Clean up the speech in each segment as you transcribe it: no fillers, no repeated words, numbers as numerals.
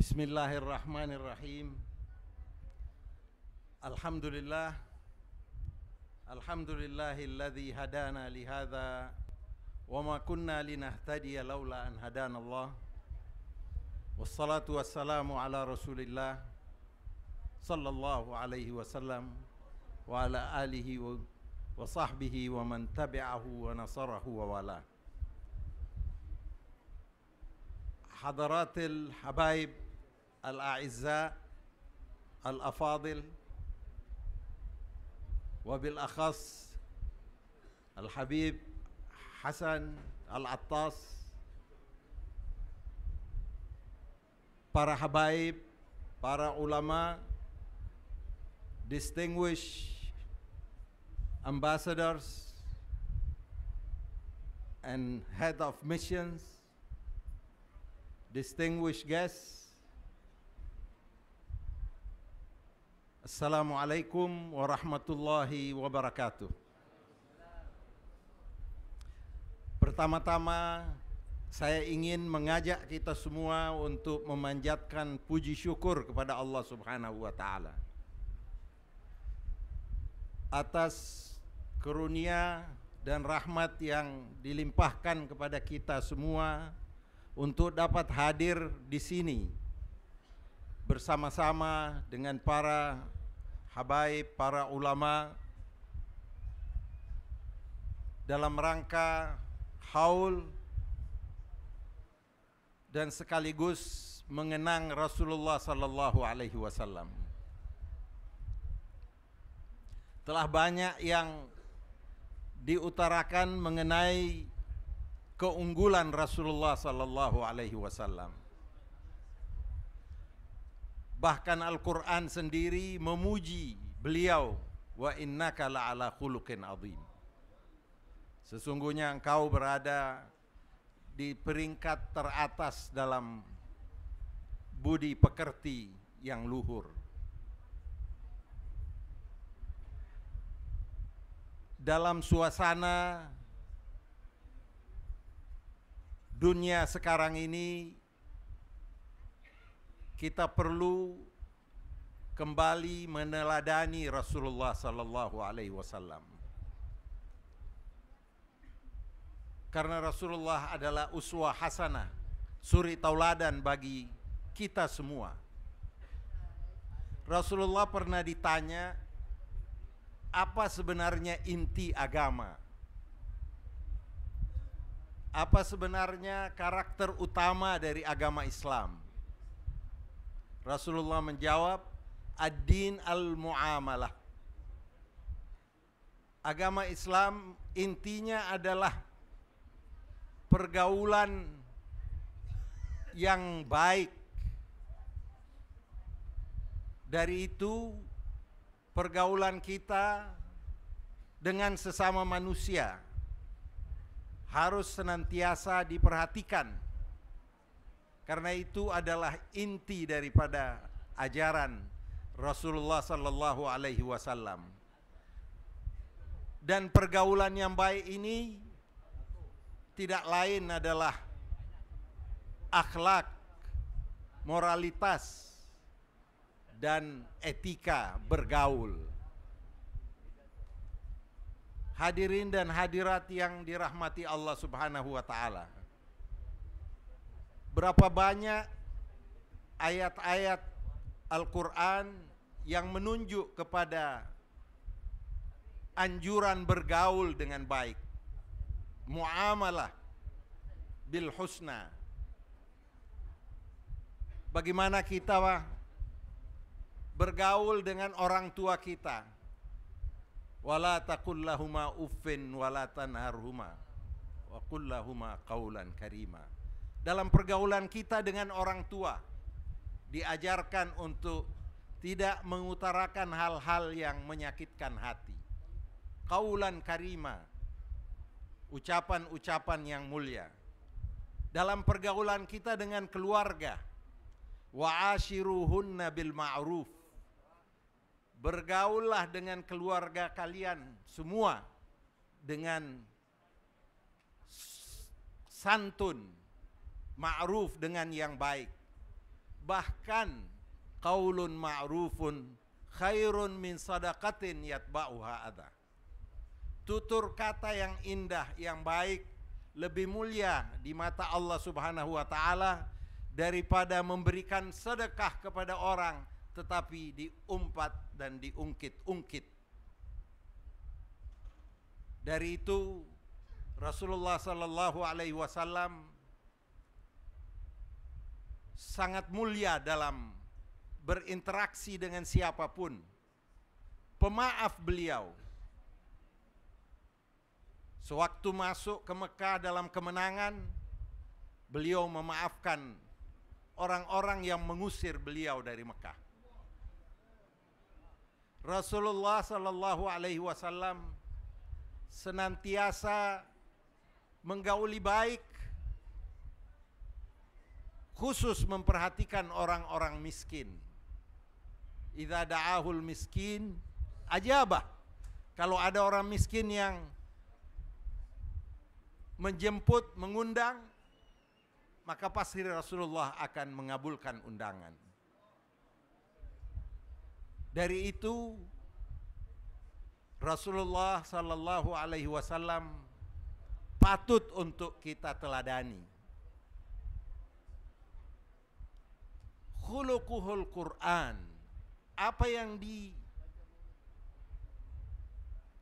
Bismillahirrahmanirrahim. Alhamdulillah. Alhamdulillahilladzi hadana lihadza wa ma kunna linahtadiya laula an hadanallah. Wassalatu wassalamu ala Rasulillah sallallahu alaihi wasallam wa ala alihi wa sahbihi wa man tabi'ahu wa nasarahu wa wala. Hadaratil habaib al-a'izza al-afadil wabil akhas al-habib Hasan al-Attas, para habaib, para ulama, distinguished ambassadors and head of missions, distinguished guests, Assalamualaikum warahmatullahi wabarakatuh. Pertama-tama saya ingin mengajak kita semua untuk memanjatkan puji syukur kepada Allah Subhanahu wa taala atas karunia dan rahmat yang dilimpahkan kepada kita semua untuk dapat hadir di sini bersama-sama dengan para habaib, para ulama dalam rangka haul dan sekaligus mengenang Rasulullah sallallahu alaihi wasallam. Telah banyak yang diutarakan mengenai keunggulan Rasulullah sallallahu alaihi wasallam. Bahkan Al-Quran sendiri memuji beliau, wa innaka la'ala khuluqin azim. Sesungguhnya engkau berada di peringkat teratas dalam budi pekerti yang luhur. Dalam suasana dunia sekarang ini, kita perlu kembali meneladani Rasulullah sallallahu alaihi wasallam. Karena Rasulullah adalah uswah hasanah, suri tauladan bagi kita semua. Rasulullah pernah ditanya, apa sebenarnya inti agama? Apa sebenarnya karakter utama dari agama Islam? Rasulullah menjawab, ad-din al-mu'amalah. Agama Islam intinya adalah pergaulan yang baik. Dari itu, pergaulan kita dengan sesama manusia harus senantiasa diperhatikan. Karena itu adalah inti daripada ajaran Rasulullah sallallahu alaihi wasallam. Dan pergaulan yang baik ini tidak lain adalah akhlak, moralitas, dan etika bergaul. Hadirin dan hadirat yang dirahmati Allah Subhanahu wa taala. Berapa banyak ayat-ayat Al-Quran yang menunjuk kepada anjuran bergaul dengan baik, muamalah bil husna. Bagaimana kita bergaul dengan orang tua kita? Wala taqul lahuma uffin wala tanharhuma wa qul lahuma qaulan karima. Dalam pergaulan kita dengan orang tua diajarkan untuk tidak mengutarakan hal-hal yang menyakitkan hati. Qaulan karima, ucapan-ucapan yang mulia. Dalam pergaulan kita dengan keluarga, wa ashiruhunna bil ma'ruf. Bergaullah dengan keluarga kalian semua dengan santun, ma'ruf dengan yang baik. Bahkan qaulun ma'rufun khairun min sadaqatin yatba'uha adha. Tutur kata yang indah, yang baik, lebih mulia di mata Allah Subhanahu wa taala daripada memberikan sedekah kepada orang tetapi diumpat dan diungkit-ungkit. Dari itu Rasulullah sallallahu alaihi wasallam sangat mulia dalam berinteraksi dengan siapapun. Pemaaf beliau. Sewaktu masuk ke Mekah dalam kemenangan, beliau memaafkan orang-orang yang mengusir beliau dari Mekah. Rasulullah sallallahu alaihi wasallam senantiasa menggauli baik, khusus memperhatikan orang-orang miskin. Idza da'ahul miskin ajabah. Kalau ada orang miskin yang menjemput, mengundang, maka pasti Rasulullah akan mengabulkan undangan. Dari itu Rasulullah sallallahu alaihi wasallam patut untuk kita teladani. Khuluquhul Quran, apa yang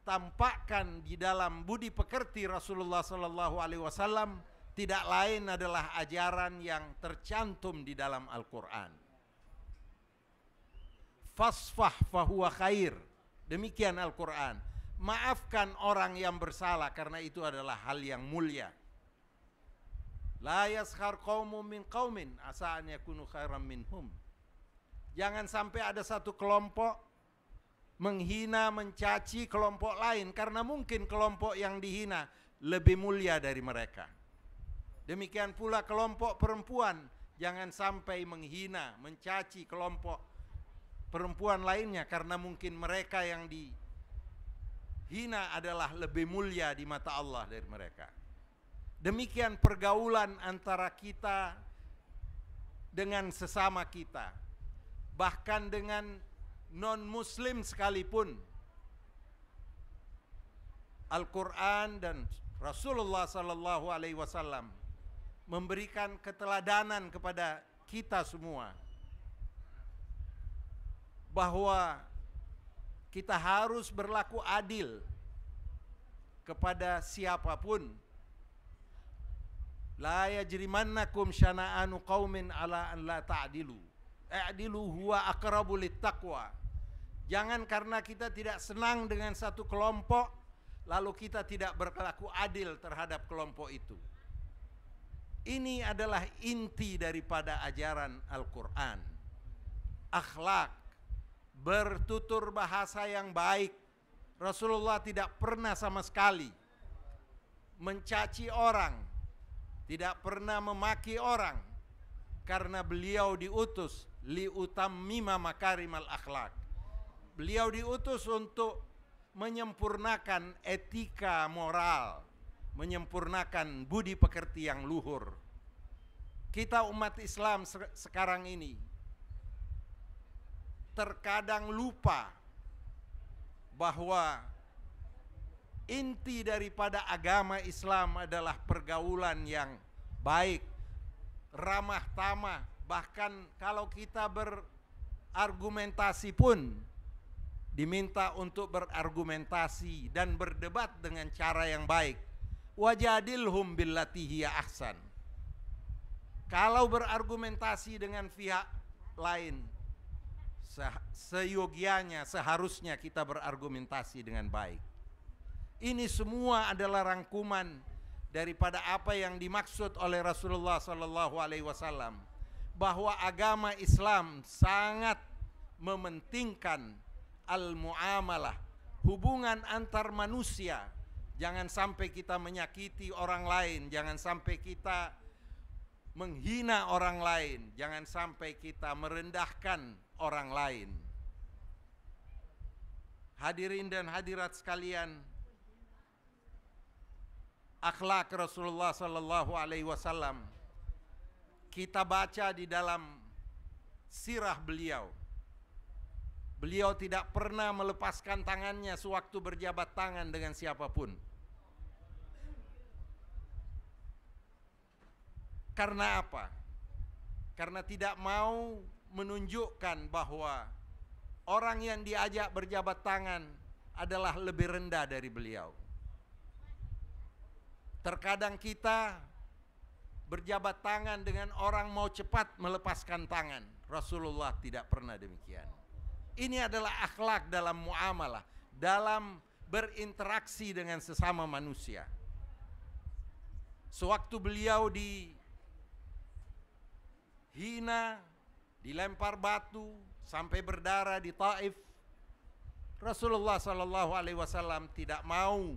ditampakkan di dalam budi pekerti Rasulullah sallallahu alaihi wasallam tidak lain adalah ajaran yang tercantum di dalam Al-Quran. Fasfah fahuwa khair, demikian Al-Quran. Maafkan orang yang bersalah karena itu adalah hal yang mulia. La yaskhar qaumun min qaumin asa an yakunu khairan minhum. Jangan sampai ada satu kelompok menghina, mencaci kelompok lain karena mungkin kelompok yang dihina lebih mulia dari mereka. Demikian pula kelompok perempuan, jangan sampai menghina, mencaci kelompok perempuan lainnya karena mungkin mereka yang dihina adalah lebih mulia di mata Allah dari mereka. Demikian pergaulan antara kita dengan sesama kita, bahkan dengan non-muslim sekalipun. Al-Quran dan Rasulullah sallallahu alaihi wasallam memberikan keteladanan kepada kita semua bahwa kita harus berlaku adil kepada siapapun. La yajrimannakum syana'anu qaumin ala an la ta'dilu. I'dilu huwa aqrabu littaqwa. Jangan karena kita tidak senang dengan satu kelompok lalu kita tidak berlaku adil terhadap kelompok itu. Ini adalah inti daripada ajaran Al-Quran. Akhlak, bertutur bahasa yang baik. Rasulullah tidak pernah sama sekali mencaci orang, tidak pernah memaki orang, karena beliau diutus liutammima makarimal akhlak. Beliau diutus untuk menyempurnakan etika moral, menyempurnakan budi pekerti yang luhur. Kita umat Islam sekarang ini terkadang lupa bahwa inti daripada agama Islam adalah pergaulan yang baik, ramah tamah. Bahkan kalau kita berargumentasi pun diminta untuk berargumentasi dan berdebat dengan cara yang baik. Wajadilhum billati hiya ahsan. Kalau berargumentasi dengan pihak lain, seyogianya, seharusnya kita berargumentasi dengan baik. Ini semua adalah rangkuman daripada apa yang dimaksud oleh Rasulullah sallallahu alaihi wasallam, bahwa agama Islam sangat mementingkan al-muamalah, hubungan antar manusia. Jangan sampai kita menyakiti orang lain, jangan sampai kita menghina orang lain, jangan sampai kita merendahkan orang lain. Hadirin dan hadirat sekalian, akhlak Rasulullah sallallahu alaihi wasallam kita baca di dalam sirah beliau. Beliau tidak pernah melepaskan tangannya sewaktu berjabat tangan dengan siapapun. Karena apa? Karena tidak mau menunjukkan bahwa orang yang diajak berjabat tangan adalah lebih rendah dari beliau. Terkadang kita berjabat tangan dengan orang mau cepat melepaskan tangan. Rasulullah tidak pernah demikian. Ini adalah akhlak dalam muamalah, dalam berinteraksi dengan sesama manusia. Sewaktu beliau dihina, dilempar batu sampai berdarah di Taif, Rasulullah Shallallahu Alaihi Wasallam tidak mau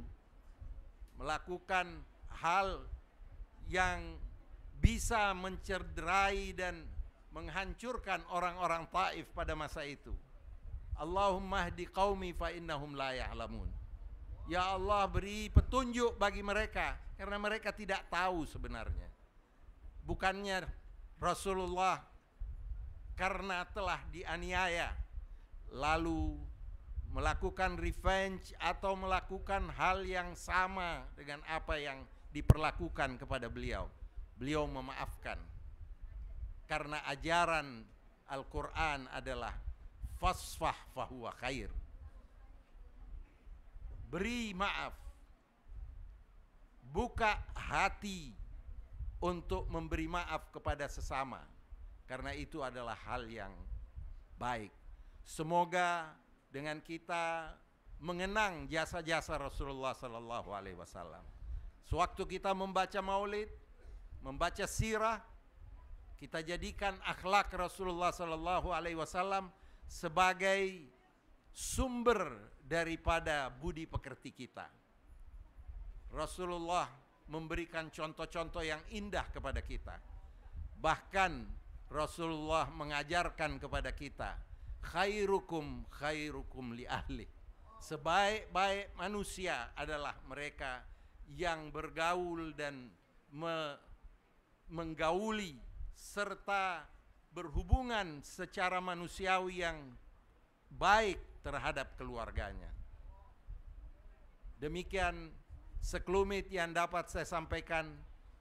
melakukan hal yang bisa mencederai dan menghancurkan orang-orang Taif pada masa itu. Allahumma hdi qaumi fa innahum la ya'lamun. Ya Allah, beri petunjuk bagi mereka karena mereka tidak tahu sebenarnya. Bukannya Rasulullah karena telah dianiaya lalu melakukan revenge atau melakukan hal yang sama dengan apa yang diperlakukan kepada beliau. Beliau memaafkan karena ajaran Al-Quran adalah fasfah fahuwa khair. Beri maaf, buka hati untuk memberi maaf kepada sesama, karena itu adalah hal yang baik. Semoga dengan kita mengenang jasa-jasa Rasulullah Sallallahu Alaihi Wasallam, sewaktu kita membaca maulid, membaca sirah, kita jadikan akhlak Rasulullah Sallallahu Alaihi Wasallam sebagai sumber daripada budi pekerti kita. Rasulullah memberikan contoh-contoh yang indah kepada kita. Bahkan Rasulullah mengajarkan kepada kita, khairukum khairukum li ahli. Sebaik-baik manusia adalah mereka yang bergaul dan menggauli serta berhubungan secara manusiawi yang baik terhadap keluarganya. Demikian sekelumit yang dapat saya sampaikan.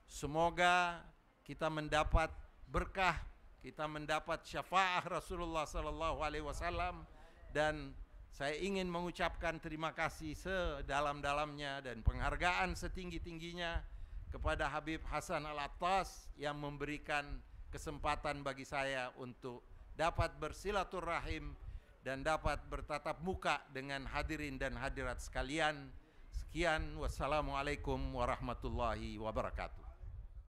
Semoga kita mendapat berkah, kita mendapat syafaat Rasulullah Sallallahu Alaihi Wasallam, dan saya ingin mengucapkan terima kasih sedalam-dalamnya dan penghargaan setinggi-tingginya kepada Habib Hasan Al-Attas yang memberikan kesempatan bagi saya untuk dapat bersilaturahim dan dapat bertatap muka dengan hadirin dan hadirat sekalian. Sekian, wassalamualaikum warahmatullahi wabarakatuh.